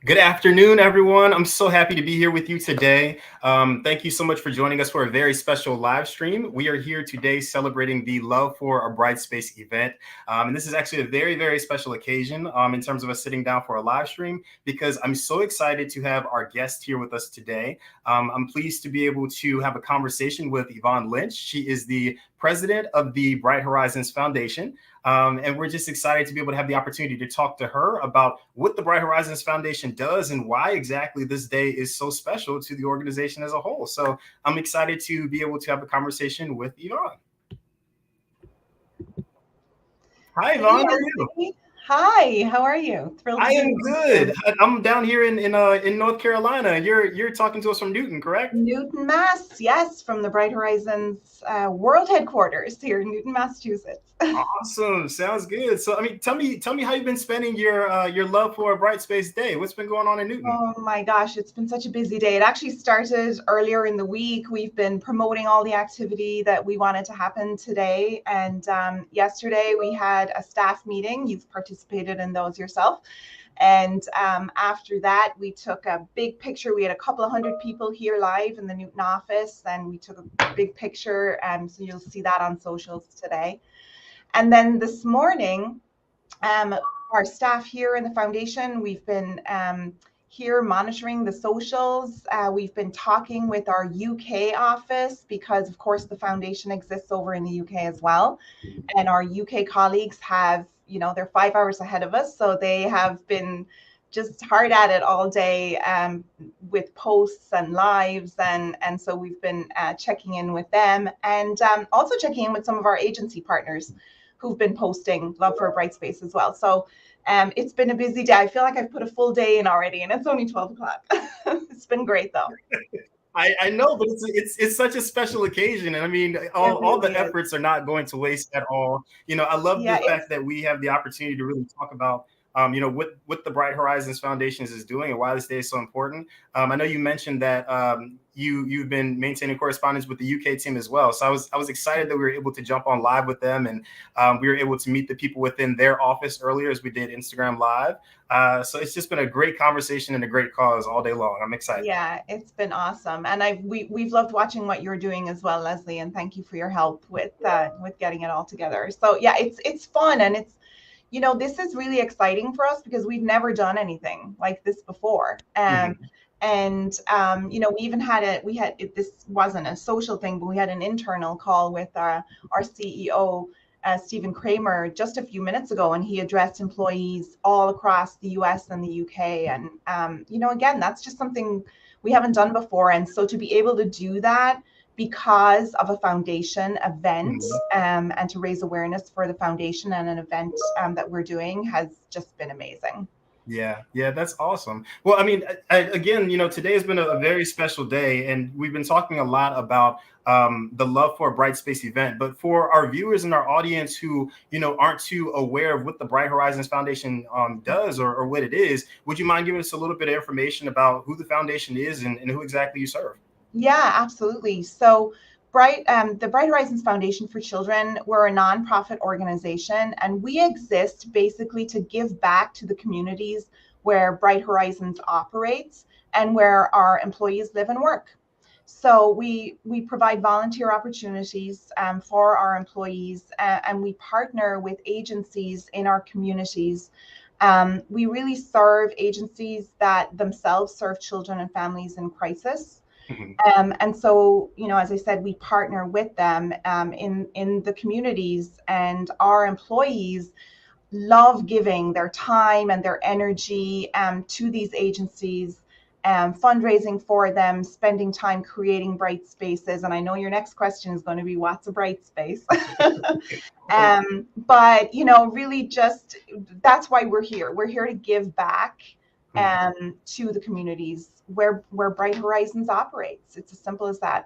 Good afternoon, everyone. I'm so happy to be here with you today. Thank you so much for joining us for a very special live stream. We are here today celebrating the Love for a Bright Space event. And this is actually a very, very special occasion in terms of us sitting down for a live stream because I'm so excited to have our guest here with us today. I'm pleased to be able to have a conversation with Yvonne Lynch. She is the president of the Bright Horizons Foundation. And we're just excited to be able to have the opportunity to talk to her about what the Bright Horizons Foundation does and why exactly this day is so special to the organization as a whole. So I'm excited to be able to have a conversation with Yvonne. Hi, Hey, Yvonne. How are you? Anthony. Hi, how are you? Thrilled I to be am with you. good. I'm down here in North Carolina. You're talking to us from Newton, correct? Newton, Mass. Yes, from the Bright Horizons World Headquarters here in Newton, Massachusetts. Awesome. Sounds good. So I mean, tell me how you've been spending your Love for a Bright Space Day. What's been going on in Newton? Oh my gosh, it's been such a busy day. It actually started earlier in the week. We've been promoting all the activity that we wanted to happen today. And yesterday we had a staff meeting. You've participated in those yourself. And after that, we took a big picture. We had a couple of hundred people here live in the Newton office, and we took a big picture. So you'll see that on socials today. And then this morning, um, our staff here in the foundation, we've been here monitoring the socials. We've been talking with our UK office because, of course, the foundation exists over in the UK as well. And our UK colleagues have, they're 5 hours ahead of us. So they have been just hard at it all day with posts and lives. And so we've been checking in with them and also checking in with some of our agency partners who've been posting Love for a Bright Space as well. So it's been a busy day. I feel like I've put a full day in already, and it's only 12 o'clock. It's been great, though. I know, but it's such a special occasion, and I mean, It all the really is. efforts are not going to waste at all. I love Yeah, the fact that we have the opportunity to really talk about, what the Bright Horizons Foundations is doing and why this day is so important. I know you mentioned that you've been maintaining correspondence with the UK team as well, so I was excited that we were able to jump on live with them, and we were able to meet the people within their office earlier as we did Instagram Live. So it's just been a great conversation and a great cause all day long. I'm excited. yeah, it's been awesome, and we've loved watching what you're doing as well, Leslie. And thank you for your help with getting it all together. So yeah, it's fun, and it's this is really exciting for us because we've never done anything like this before. Mhm. And we even this wasn't a social thing, but we had an internal call with our CEO, Stephen Kramer, just a few minutes ago, and he addressed employees all across the US and the UK. And again, that's just something we haven't done before. And so to be able to do that because of a foundation event, Mhm. and to raise awareness for the foundation and an event that we're doing has just been amazing. Yeah, that's awesome. Well, I mean, again, today has been a very special day, and we've been talking a lot about the Love for a Bright Space event. But for our viewers and our audience who, aren't too aware of what the Bright Horizons Foundation does or what it is, would you mind giving us a little bit of information about who the foundation is and who exactly you serve? Yeah, absolutely. So, the Bright Horizons Foundation for Children, we're a nonprofit organization, and we exist basically to give back to the communities where Bright Horizons operates and where our employees live and work. So we provide volunteer opportunities for our employees, and we partner with agencies in our communities. We really serve agencies that themselves serve children and families in crisis. Mhm. And so, as I said, we partner with them in the communities, and our employees love giving their time and their energy to these agencies, fundraising for them, spending time creating bright spaces. And I know your next question is going to be, what's a bright space? But really, just that's why we're here. We're here to give back Mhm. to the communities where Bright Horizons operates. It's as simple as that.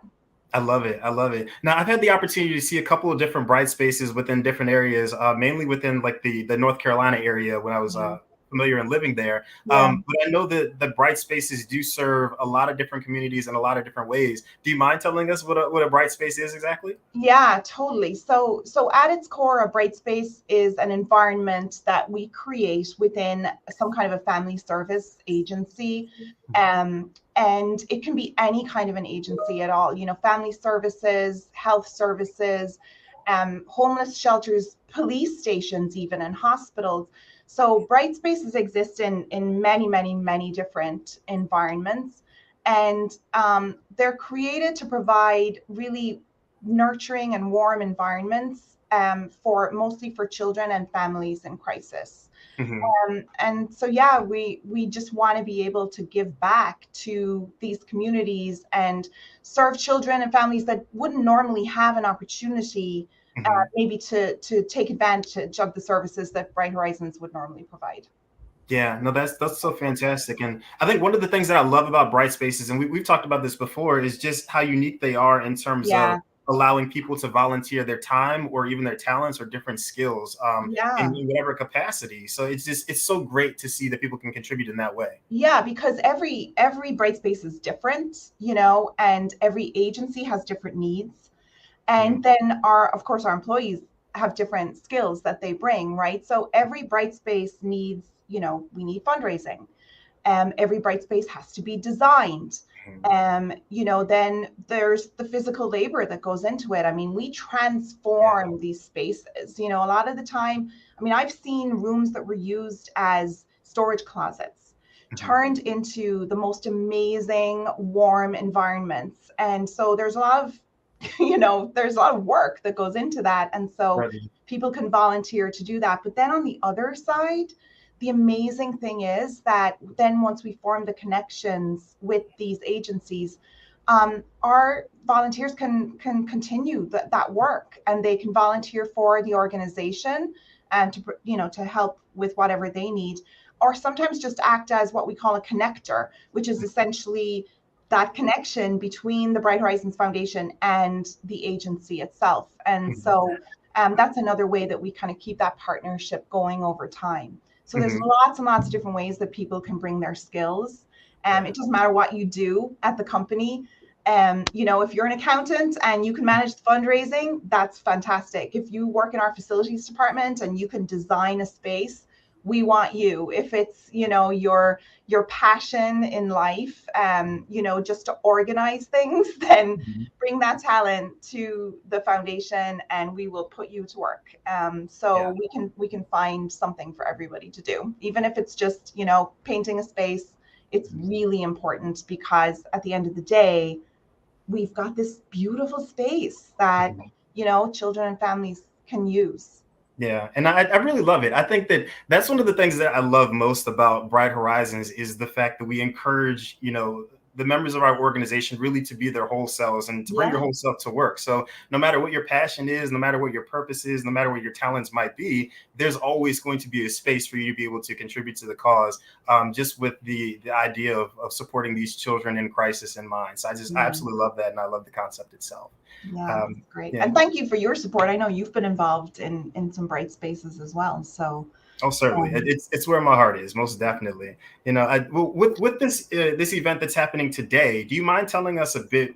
I love it. I love it. Now, I've had the opportunity to see a couple of different bright spaces within different areas, mainly within like the North Carolina area when I was Mhm. familiar in living there. Yeah. But I know that the bright spaces do serve a lot of different communities in a lot of different ways. Do you mind telling us what a bright space is exactly? Yeah, totally. So at its core, a bright space is an environment that we create within some kind of a family service agency. And it can be any kind of an agency at all, family services, health services, homeless shelters, police stations, even, and hospitals. So bright spaces exist in many, many, many different environments. And they're created to provide really nurturing and warm environments for mostly for children and families in crisis. Mm-hmm. And so, yeah, we just want to be able to give back to these communities and serve children and families that wouldn't normally have an opportunity, Mm-hmm. maybe to take advantage of the services that Bright Horizons would normally provide. Yeah, no, that's so fantastic. And I think one of the things that I love about bright spaces, and we've talked about this before, is just how unique they are in terms of Yeah, allowing people to volunteer their time or even their talents or different skills yeah. in whatever capacity. So it's so great to see that people can contribute in that way. Yeah, because every bright space is different, and every agency has different needs. Mhm. And then of course, our employees have different skills that they bring, right? So every bright space needs, we need fundraising. Every bright space has to be designed. Mhm. Then there's the physical labor that goes into it. I mean, we Yeah. transform these spaces. A lot of the time, I mean, I've seen rooms that were used as storage closets Mhm. turned into the most amazing warm environments. And so there's a lot of, there's a lot of work that goes into that. And so Right. people can volunteer to do that. But then on the other side, the amazing thing is that then once we form the connections with these agencies, our volunteers can continue that work, and they can volunteer for the organization and to help with whatever they need, or sometimes just act as what we call a connector, which is essentially that connection between the Bright Horizons Foundation and the agency itself. And Mhm. so that's another way that we kind of keep that partnership going over time. So there's Mhm. lots and lots of different ways that people can bring their skills. Yeah. It doesn't matter what you do at the company. If you're an accountant and you can manage the fundraising, that's fantastic. If you work in our facilities department and you can design a space, we want you. If it's, your passion in life, just to organize things, then Mhm. bring that talent to the foundation and we will put you to work. Yeah. So we can find something for everybody to do, even if it's just, painting a space. It's really important because at the end of the day, we've got this beautiful space that, Mhm. children and families can use. Yeah, and I really love it. I think that that's one of the things that I love most about Bright Horizons is the fact that we encourage, the members of our organization really to be their whole selves and to bring your Yeah. whole self to work. So no matter what your passion is, no matter what your purpose is, no matter what your talents might be, there's always going to be a space for you to be able to contribute to the cause, just with the idea of supporting these children in crisis in mind. So I Yeah. absolutely love that, and I love the concept itself. Yeah, Um, great. yeah. And thank you for your support. I know you've been involved in some bright spaces as well. So, Oh, certainly. um, It's where my heart is, most definitely. With this event that's happening today, do you mind telling us a bit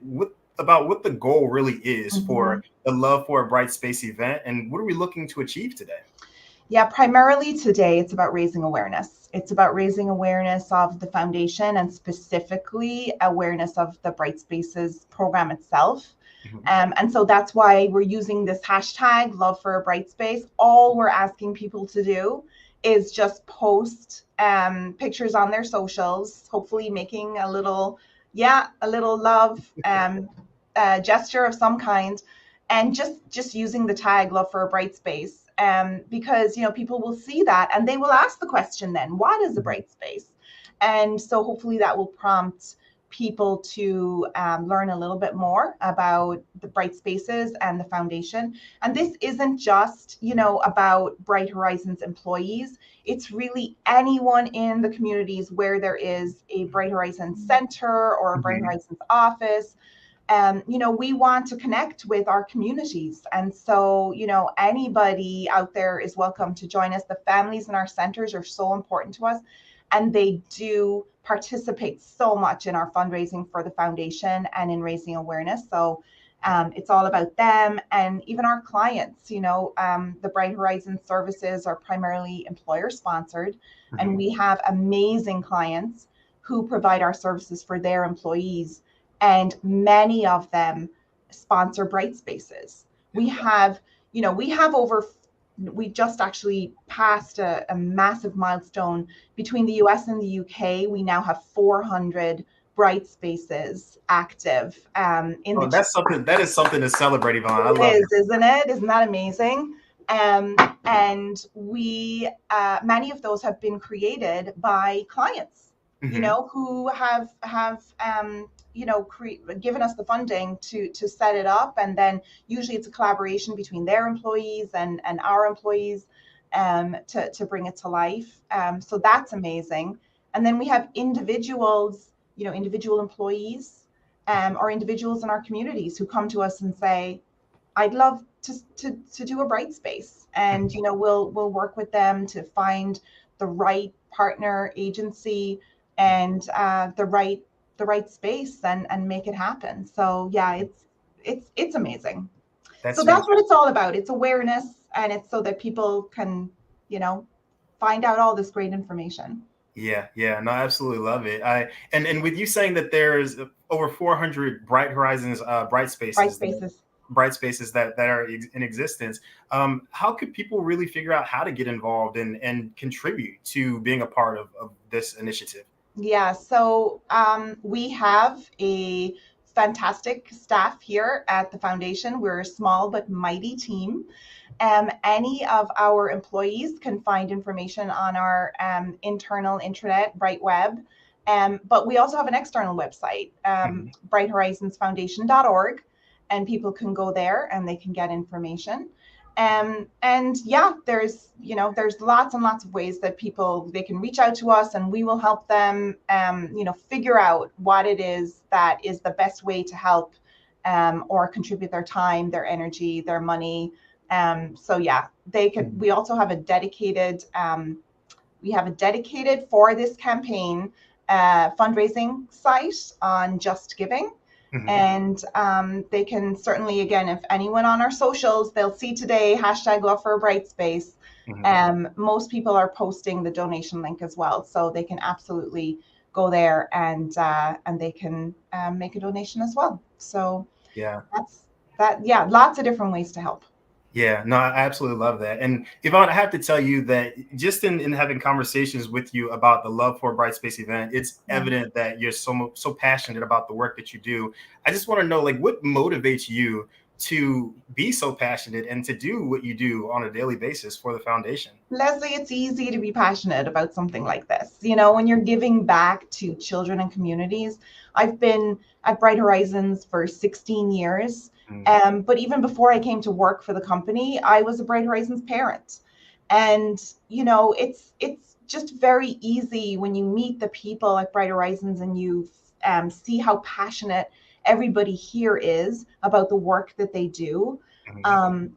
about what the goal really is mhm. for the Love for a Bright Space event, and what are we looking to achieve today? Yeah, primarily today it's about raising awareness. It's about raising awareness of the foundation and specifically awareness of the Bright Spaces program itself. Mhm. And so that's why we're using this hashtag, Love for a Bright Space. All we're asking people to do is just post pictures on their socials, hopefully making a little love gesture of some kind, and just using the tag Love for a Bright Space, because people will see that and they will ask the question, then what is a Mhm. bright space? And so hopefully that will prompt people to learn a little bit more about the bright spaces and the foundation. And this isn't just about Bright Horizons employees. It's really anyone in the communities where there is a Bright Horizons center or a Bright Mhm. Horizons office. we want to connect with our communities. And so, anybody out there is welcome to join us. The families in our centers are so important to us, and they do participate so much in our fundraising for the foundation and in raising awareness. So it's all about them and even our clients. The Bright Horizons services are primarily employer sponsored, and we have amazing clients who provide our services for their employees, and many of them sponsor Bright Spaces. We have we just actually passed a massive milestone between the US and the UK. We now have 400 Bright Spaces active that is something to celebrate, Yvonne. I it love is, it. isn't it? Isn't that amazing? And we many of those have been created by clients, who have given us the funding to set it up, and then usually it's a collaboration between their employees and our employees to bring it to life. So that's amazing. And then we have individuals, individual employees or individuals in our communities who come to us and say, I'd love to do a Bright Space, and we'll work with them to find the right partner agency and the right space and make it happen. So yeah, it's amazing. So that's what it's all about. It's awareness, and it's so that people can find out all this great information. Yeah, no, I absolutely love it. And with you saying that there's over 400 Bright Horizons Bright Spaces that are in existence, how could people really figure out how to get involved and contribute to being a part of this initiative? Yeah, so we have a fantastic staff here at the foundation. We're a small but mighty team. Any of our employees can find information on our internal intranet, Bright Web. But we also have an external website, brighthorizonsfoundation.org, and people can go there and they can get information. And yeah, there's lots and lots of ways that they can reach out to us, and we will help them, figure out what it is that is the best way to help or contribute their time, their energy, their money. So yeah, they can. We also have a dedicated for this campaign fundraising site on Just Giving. And they can certainly, again, if anyone on our socials, they'll see today #Love for a Bright Space. Most people are posting the donation link as well, so they can absolutely go there and they can make a donation as well. So yeah, that's that. Yeah, lots of different ways to help. Yeah, no, I absolutely love that. And Yvonne, I have to tell you that just in having conversations with you about the Love for a Bright Space event, it's evident that you're so passionate about the work that you do. I just want to know, like, what motivates you to be so passionate and to do what you do on a daily basis for the foundation? Leslie, it's easy to be passionate about something like this. When you're giving back to children and communities. I've been at Bright Horizons for 16 years. But even before I came to work for the company, I was a Bright Horizons parent. And, it's just very easy when you meet the people at Bright Horizons and you see how passionate everybody here is about the work that they do.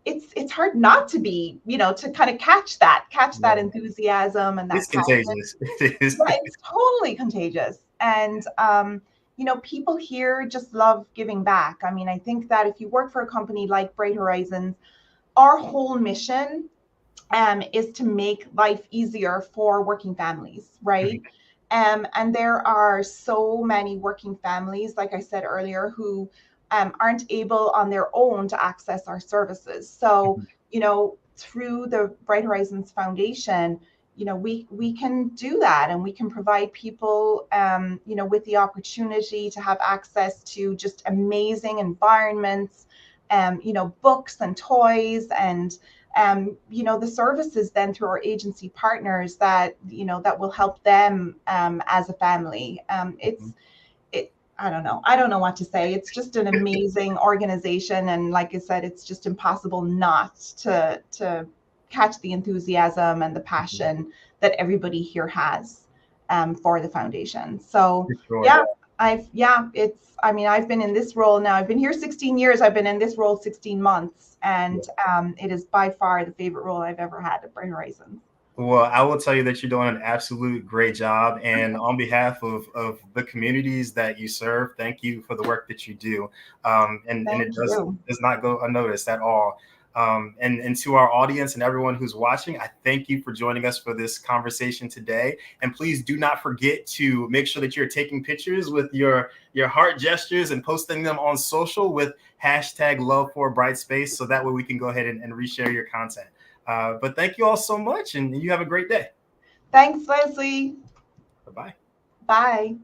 It's hard not to be, to kind of catch that enthusiasm and that It's contagious. It's totally contagious. And people here just love giving back. I mean, I think that if you work for a company like Bright Horizons, our whole mission is to make life easier for working families, right? And there are so many working families, like I said earlier, who aren't able on their own to access our services. So, through the Bright Horizons Foundation, we can do that, and we can provide people, with the opportunity to have access to just amazing environments, books and toys, and the services then through our agency partners that will help them as a family. I don't know what to say. It's just an amazing organization, and like I said, it's just impossible not to catch the enthusiasm and the passion that everybody here has for the foundation. So yeah, I've been in this role now. I've been here 16 years. I've been in this role 16 months, and it is by far the favorite role I've ever had at Bright Horizons. Well, I will tell you that you're doing an absolute great job. And on behalf of the communities that you serve, thank you for the work that you do. And it Thank you. does not go unnoticed at all. And to our audience and everyone who's watching, I thank you for joining us for this conversation today. And please do not forget to make sure that you're taking pictures with your heart gestures and posting them on social with hashtag Love for Brightspace, so that way we can go ahead and reshare your content. But thank you all so much, and you have a great day. Thanks, Leslie. Bye-bye. Bye.